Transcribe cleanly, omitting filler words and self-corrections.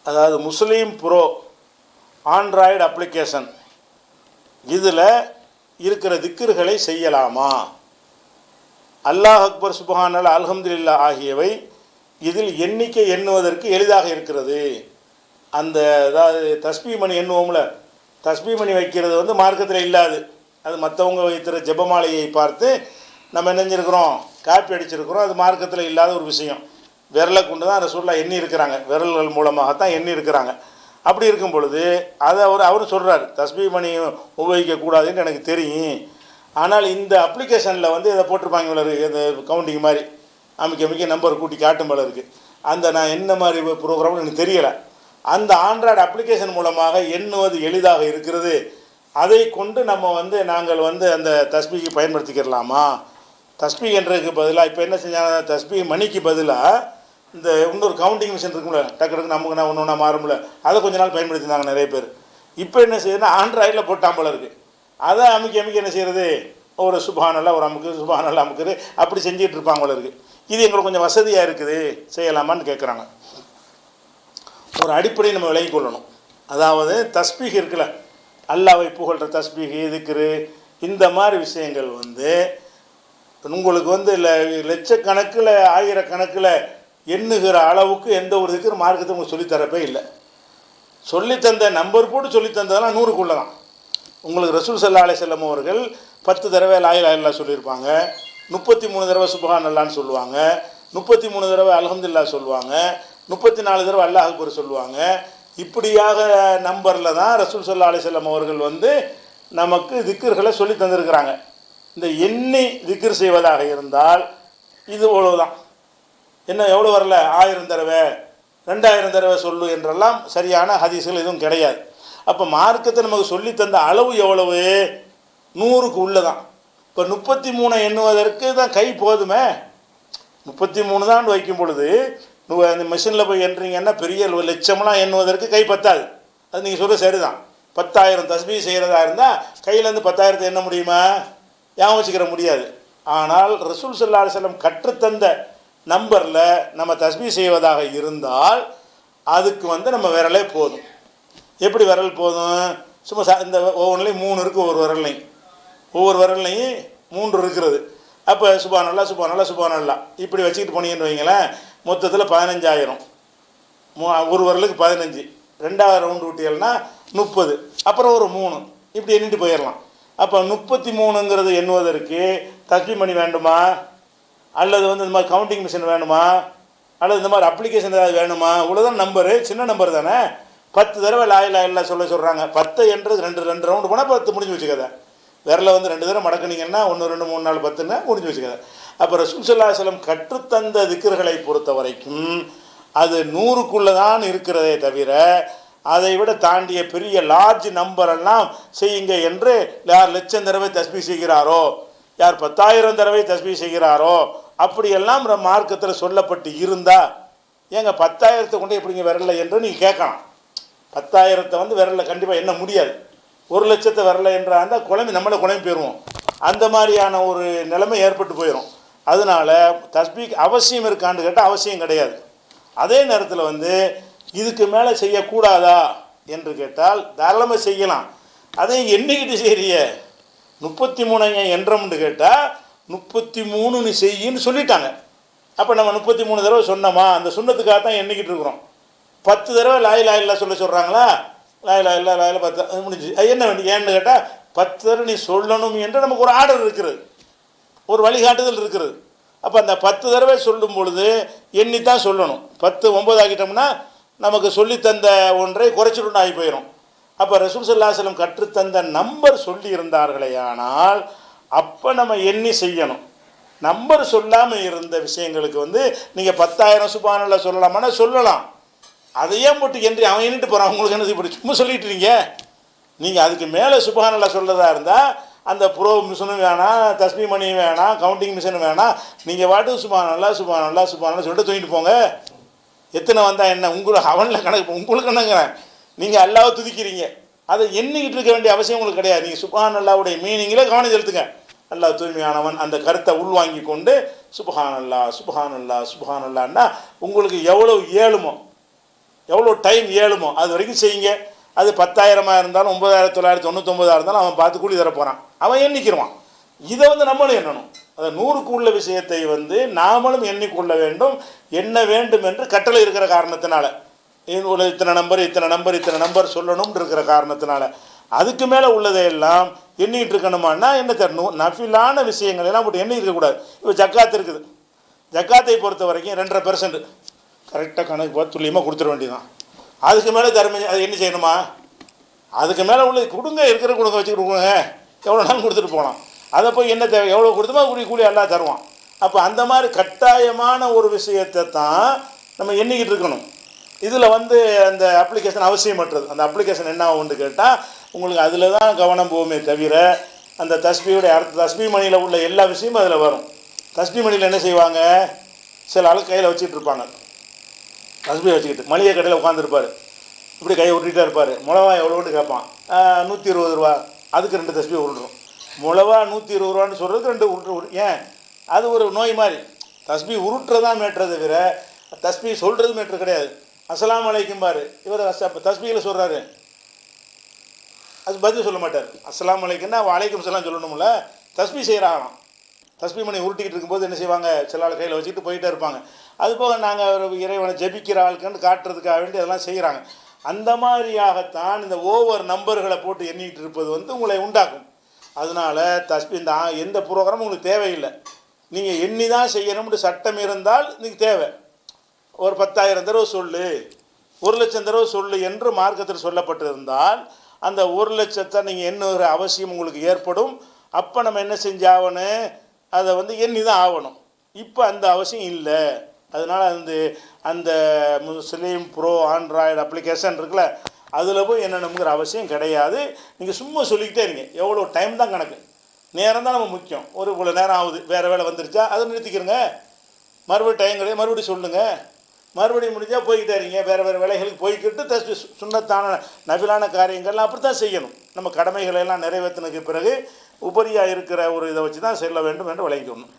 அதாவது முஸ்லீம் bro Android application இதில் இருக்கிற திக்ருகளை செய்யலாமா? அல்லாஹ் அக்பர், சுப்ஹானல்லாஹ், அல்ஹம்துலில்லாஹ் ஆகியவை இதில் எண்ணிக்கை எண்ணுவதற்கு எளிதாக இருக்கிறது. அந்த அதாவது தஸ்பீ மணி எண்ணுவோம்ல, தஸ்பீ மணி வைக்கிறது வந்து மார்க்கத்தில் இல்லாது. அது மற்றவங்க வைத்திருக்கிற ஜெபமாலையை பார்த்து நம்ம என்ன செஞ்சுருக்கிறோம், காப்பி அடிச்சிருக்கிறோம். அது மார்க்கத்தில் இல்லாத ஒரு விஷயம். விரலை கொண்டு தான் ரசூலுல்லாஹ் எண்ணி இருக்கிறாங்க, விரல்கள் மூலமாகத்தான் எண்ணி இருக்கிறாங்க. அப்படி இருக்கும் பொழுது அதை அவரும் சொல்கிறார், தஸ்பீ மணி உபயோகிக்கக்கூடாதுன்னு எனக்கு தெரியும். ஆனால் இந்த அப்ளிகேஷனில் வந்து இதை போட்டிருப்பாங்க போல இருக்குது, இந்த கவுண்டிங் மாதிரி அமைக்க நம்பர் கூட்டி காட்டும் போல இருக்குது. அந்த நான் என்ன மாதிரி ப்ரோக்ராம்னு எனக்கு தெரியலை. அந்த ஆண்ட்ராய்டு அப்ளிகேஷன் மூலமாக எண்ணுவது எளிதாக இருக்கிறது. அதை கொண்டு நம்ம வந்து நாங்கள் வந்து அந்த தஸ்பீக்கு பயன்படுத்திக்கிறலாமா? தஸ்பீ என்றதுக்கு பதிலாக இப்போ என்ன செஞ்சாங்க, தஸ்பீ மணிக்கு பதிலாக இந்த இன்னொரு கவுண்டிங் மிஷின் இருக்கும்ல, டக்கு நமக்கு நான் ஒன்று ஒன்றா மாறும்ல, அதை கொஞ்ச நாள் பயன்படுத்தினாங்க நிறைய பேர். இப்போ என்ன செய்யுதுன்னா ஆண்ட்ராய்டில் போட்டான் போல இருக்குது. அதை அமைக்க என்ன செய்கிறது, ஒரு சுப்ஹானல்லாஹ் ஒரு அமுக்கு, சுப்ஹானல்லாஹ் அமுக்குது, அப்படி செஞ்சுட்டு இருப்பாங்க போல இருக்குது. இது எங்களுக்கு கொஞ்சம் வசதியாக இருக்குது, செய்யலாமான்னு கேட்குறாங்க. ஒரு அடிப்படையை நம்ம விளங்கி கொள்ளணும். அதாவது தஸ்பீக் இருக்குல்ல, அல்லாஹ்வை புகழ்கிற தஸ்பீக், திக்ரு, இந்த மாதிரி விஷயங்கள் வந்து உங்களுக்கு வந்து லட்சக்கணக்கில் ஆயிரக்கணக்கில் எண்ணுகிற அளவுக்கு எந்த ஒரு திக்ரு மார்க்கத்தை உங்களுக்கு சொல்லித்தரப்பே இல்லை. சொல்லித்தந்த நம்பர் போட்டு சொல்லித்தந்ததெல்லாம் 100க்குள்ளே தான். உங்களுக்கு ரசூல் ஸல்லல்லாஹு அலைஹி வஸல்லம் அவர்கள் 10 தடவை லா இலாஹா இல்லல்லாஹ் சொல்லியிருப்பாங்க, 33 தடவை சுப்ஹானல்லாஹ்னு சொல்லுவாங்க, 33 தடவை அல்ஹம்துலில்லாஹ் சொல்லுவாங்க, 34 தடவை அல்லாஹ் அக்பர் சொல்லுவாங்க. இப்படியாக நம்பரில் தான் ரசூல் ஸல்லல்லாஹு அலைஹி வஸல்லம் அவர்கள் வந்து நமக்கு திக்ர்களை சொல்லி தந்திருக்கிறாங்க. இந்த எண்ணி திக்ர் செய்வதாக இருந்தால் இது அவ்வளவுதான். என்ன எவ்வளோ வரல, 1000 தடவை 2000 தடவை சொல்லு என்றெல்லாம் சரியான ஹதீஸ்கள் எதுவும் கிடையாது. அப்போ மார்க்கத்தை நமக்கு சொல்லி தந்த அளவு எவ்வளவு, 100க்கு உள்ளே தான். இப்போ 33 எண்ணுவதற்கு தான் கை போதுமே. 33 தான் வைக்கும் பொழுது அந்த மிஷினில் போய் எண்றீங்கன்னா பெரிய லட்சம்லாம் எண்ணுவதற்கு கை பத்தாது. அது நீங்கள் சொல்ல சரிதான். 10,000 தஸ்பீ செய்கிறதா இருந்தால் கையிலேருந்து 10,000 எண்ண முடியுமா? ஞாபகம் வச்சுக்கிற முடியாது. ஆனால் ரசூல் ஸல்லல்லாஹு அலைஹி வஸல்லம் கற்றுத்தந்த நம்பரில் நம்ம தஸ்பீ செய்வதாக இருந்தால் அதுக்கு வந்து நம்ம விரலே போதும். எப்படி விரல் போதும்? சும்மா இந்த ஒவ்வொன்றுலையும் 3 இருக்குது, ஒவ்வொரு விரல்லையும் 3 இருக்கிறது. அப்போ சுப்ஹானல்லாஹ் சுப்ஹானல்லாஹ் சுப்ஹானல்லாஹ் இப்படி வச்சுக்கிட்டு போனீங்கன்னு வைங்களேன், மொத்தத்தில் 15,000. ஒரு விரலுக்கு 15, 2வது ரவுண்டு விட்டியல்னா 30, அப்புறம் ஒரு 3, இப்படி எண்ணிட்டு போயிடலாம். அப்போ 33ங்கிறது எண்ணுவதற்கு தஸ்பீ மணி வேண்டுமா, அல்லது வந்து இந்த மாதிரி கவுண்டிங் மிஷின் வேணுமா, அல்லது இந்த மாதிரி அப்ளிகேஷன் ஏதாவது வேணுமா? இவ்வளோதான் நம்பரு, சின்ன நம்பர் தானே. 10 தடவை லா இலாஹா இல்லல்லாஹ் சொல்கிறாங்க. 10 என்றது 2 ரவுண்டு போனால் 10 முடிஞ்சு வச்சுக்கத. விரலை வந்து 2 தடவை மடக்குனீங்கன்னா 1 2 3 4 10ன்னு முடிஞ்சு வச்சுக்கத. அப்போ ரசூல் ஸல்லல்லாஹு அலைஹி வஸல்லம் கற்றுத்தந்த திக்ர்களை பொறுத்த வரைக்கும் அது 100க்குள்ளே தான் இருக்கிறதே தவிர அதை விட தாண்டிய பெரிய லார்ஜ் நம்பரெல்லாம் செய்யுங்க என்று யார் 1,00,000 தடவை தஸ்பீ செய்கிறாரோ, யார் 10,000 தடவை தஸ்பீ செய்கிறாரோ, அப்படியெல்லாம் மார்க்கத்தில் சொல்லப்பட்டு இருந்தால் ஏங்க 10,000 கொண்டு எப்படிங்க விரலில் என்று நீங்கள் கேட்கலாம். 10,000 வந்து விரலில் கண்டிப்பாக எண்ண முடியாது. 1,00,000 விரலில் என்றால் அந்த நம்மளை குழம்பு போயிடுவோம். அந்த மாதிரியான ஒரு நிலைமை ஏற்பட்டு போயிடும். அதனால் தஸ்பீக் அவசியம் இருக்கான்னு கேட்டால் அவசியம் கிடையாது. அதே நேரத்தில் வந்து இதுக்கு மேலே செய்யக்கூடாதா என்று கேட்டால் தாராளமாக செய்யலாம். அதை எண்ணிக்கிட்டு செய்கிறிய 33 என்றம்னு கேட்டால் 33 செய்யின்னு சொல்லிட்டாங்க. அப்போ நம்ம 33 தடவை சொன்னோமா, அந்த சுண்ணத்துக்காக தான் எண்ணிக்கிட்டு இருக்கிறோம். 10 தடவை லா இலாஹா இல்லல்லாஹ் சொல்கிறாங்களா, லா இலாஹா இல்லல்லாஹ் லா இலாஹா 10 முடிஞ்சு. என்ன வேண்டி ஏன்னு கேட்டால் 10 தடவை நீ சொல்லணும் என்று நமக்கு ஒரு ஆர்டர் இருக்கிறது, ஒரு வழிகாட்டுதல் இருக்கிறது. அப்போ அந்த 10 தடவை சொல்லும் பொழுது எண்ணித்தான் சொல்லணும். 10 9 ஆகிட்டோம்னா நமக்கு சொல்லித்தந்த ஒன்றை குறைச்சிட்டு ஆகி போயிடும். அப்போ ரசூல் ஸல்லல்லாஹு அலைஹி வஸல்லம் கற்றுத்தந்த நம்பர் சொல்லி இருந்தார்களே, ஆனால் அப்போ நம்ம எண்ணி செய்யணும். நம்பர் சொல்லாமல் இருந்த விஷயங்களுக்கு வந்து நீங்கள் 10,000 சுப்ஹானல்லாஹ் சொல்லலாமான்னா சொல்லலாம். அதையே போட்டு என்று அவன் எண்ணிட்டு போகிறான். உங்களுக்கு என்ன இப்படி சும்மா சொல்லிட்டு இருக்கீங்க? நீங்கள் அதுக்கு மேலே சுப்ஹானல்லாஹ் சொல்கிறதா இருந்தால் அந்த ப்ரோ மிஷினும் வேணாம், தஸ்பீ மணியும் வேணாம், கவுண்டிங் மிஷினும் வேணாம். நீங்கள் பாட்டுக்கு சுப்ஹானல்லாஹ் சுப்ஹானல்லாஹ் சுப்ஹானல்லாஹ் சொல்லிட்டு தூங்கிட்டு போங்க. எத்தனை வந்தால் என்ன, உங்களுக்கு அவனில் கணக்கு, உங்களுக்கு என்னங்கிறேன். நீங்கள் அல்லாஹ்வை துதிக்கிறீங்க, அதை எண்ணிக்கிட்டு இருக்க வேண்டிய அவசியம் உங்களுக்கு கிடையாது. நீங்கள் சுப்ஹானல்லாஹ்வுடைய மீனிங்கில் கவனம் செலுத்துங்க. அல்லாஹ் தூய்மையானவன், அந்த கருத்தை உள்வாங்கி கொண்டு சுப்ஹானல்லாஹ் சுப்ஹானல்லாஹ் சுப்ஹானல்லாஹ்னா உங்களுக்கு எவ்வளவு ஏழுமோ எவ்வளோ டைம் ஏழுமோ அது வரைக்கும் செய்யுங்க. அது 10,000 இருந்தாலும் 9,999 இருந்தாலும் அவன் பார்த்து கூலி தர போகிறான், அவன் எண்ணிக்கிடுவான். இதை நம்மளும் எண்ணணும். அதை 100க்கு உள்ள விஷயத்தை நாமளும் எண்ணிக்கொள்ள வேண்டும், எண்ண வேண்டும் என்று கட்டளை இருக்கிற காரணத்தினால, இத்தனை நம்பர் சொல்லணும்னு இருக்கிற காரணத்தினால. அதுக்கு மேலே உள்ளதையெல்லாம் எண்ணிகிட்டு இருக்கணுமான்னா என்ன தரணும்? நஃபிலான விஷயங்கள் எல்லாம் போட்டு எண்ணி இருக்கக்கூடாது. இப்போ ஜக்காத்து இருக்குது, ஜக்காத்தை பொறுத்த வரைக்கும் 2.5% கரெக்டாக கணக்கு பார்த்து துல்லியமாக கொடுத்துட வேண்டியதான். அதுக்கு மேலே அது என்ன செய்யணுமா? அதுக்கு மேலே உள்ளது கொடுங்க, இருக்கிற கொடுங்க, வச்சுக்கிட்டு கொடுங்க, எவ்வளோ நாள் கொடுத்துட்டு போகலாம். அதை போய் என்ன தேவை, எவ்வளோ கொடுத்தோமோ கூலி எல்லாம் தருவான். அப்போ அந்த மாதிரி கட்டாயமான ஒரு விஷயத்தை தான் நம்ம எண்ணிக்கிட்டு இருக்கணும். இதில் அந்த அப்ளிகேஷன் அவசியமற்றது. அந்த அப்ளிகேஷன் என்ன ஆகும்னு கேட்டால் உங்களுக்கு அதில் தான் கவனம் போகுமே தவிர அந்த தஸ்பியோடைய தஸ்பி மணியில் உள்ள எல்லா விஷயமும் அதில் வரும். தஸ்பி மணியில் என்ன செய்வாங்க, சில ஆள் கையில் வச்சுக்கிட்டு இருப்பாங்க, தஸ்பி வச்சுக்கிட்டு மளிகை கடையில் உட்காந்துருப்பார், இப்படி கையை விட்டுட்டே இருப்பார். மிளவா எவ்வளோன்னு கேட்பான், 120 ரூபா, அதுக்கு 2 தஸ்பி உருட்டுரும். மிளவா 120 ரூபான்னு சொல்கிறதுக்கு 2 உருட்டு. ஏன்? அது ஒரு நோய் மாதிரி. தஸ்பி உருட்டுறதான் மேட்ரு தவிர தஸ்பி சொல்கிறது மேட்ரு கிடையாது. அஸ்ஸலாமு அலைக்கும் பாரு, இவர் தஸ்பியில் சொல்கிறாரு, அது பதில் சொல்ல மாட்டார். அஸ்ஸலாமு அலைக்குன்னா வலைக்கும் சலாம் சொல்லணும்ல, தஸ்பி செய்கிறாங்களாம். தஸ்பி மணி உருட்டிக்கிட்டு இருக்கும்போது என்ன செய்வாங்க, சில ஆள் கையில் வச்சுக்கிட்டு போயிட்டே இருப்பாங்க. அதுபோக நாங்கள் இறைவனை ஜபிக்கிற ஆளுக்குன்னு காட்டுறதுக்காக வேண்டி அதெல்லாம் செய்கிறாங்க. அந்த மாதிரியாகத்தான் இந்த ஓவர் நம்பர்களை போட்டு எண்ணிக்கிட்டு இருப்பது உங்களை உண்டாக்கும். அதனால் தஸ்பி இந்த எந்த ப்ரோக்ராமும் உங்களுக்கு தேவையில்லை. நீங்கள் எண்ணி தான் செய்யணும்னு சட்டம் இருந்தால் நீங்கள் தேவை. ஒரு 10,000 தடவை சொல்லு, 1,00,000 தடவை சொல்லு என்று மார்க்கத்தில் சொல்லப்பட்டிருந்தால் அந்த 1,00,000 நீங்கள் எண்ணுகிற அவசியம் உங்களுக்கு ஏற்படும். அப்போ நம்ம என்ன செஞ்சாகணும், அதை எண்ணி தான் ஆகணும். இப்போ அந்த அவசியம் இல்லை. அதனால் அந்த முஸ்லீம் ப்ரோ ஆண்ட்ராய்டு அப்ளிகேஷன் இருக்குல்ல, அதில் போய் என்னென்னங்கிற அவசியம் கிடையாது. நீங்கள் சும்மா சொல்லிக்கிட்டே இருங்க. எவ்வளோ டைம் தான் கணக்கு, நேரம் தான் நம்ம முக்கியம். ஒரு இவ்வளோ நேரம் ஆகுது, வேறு வேலை வந்துருச்சா அதை நிறுத்திக்கிறங்க, மறுபடியும் டைம் கிடையாது, மறுபடியும் சொல்லுங்கள், மறுபடியும் முடிஞ்சால் போய்கிட்டே இருங்க. வேறு வேலைகளுக்கு போய்கிட்டு தஸ்பி சுன்னத்தான நபிலான காரியங்கள்லாம் அப்படி தான் செய்யணும். நம்ம கடமைகளை எல்லாம் நிறைவேற்றினதுக்கு பிறகு உபரியாக இருக்கிற ஒரு இதை வச்சு தான் செல்ல வேண்டும் என்று விளங்கிக்கணும்.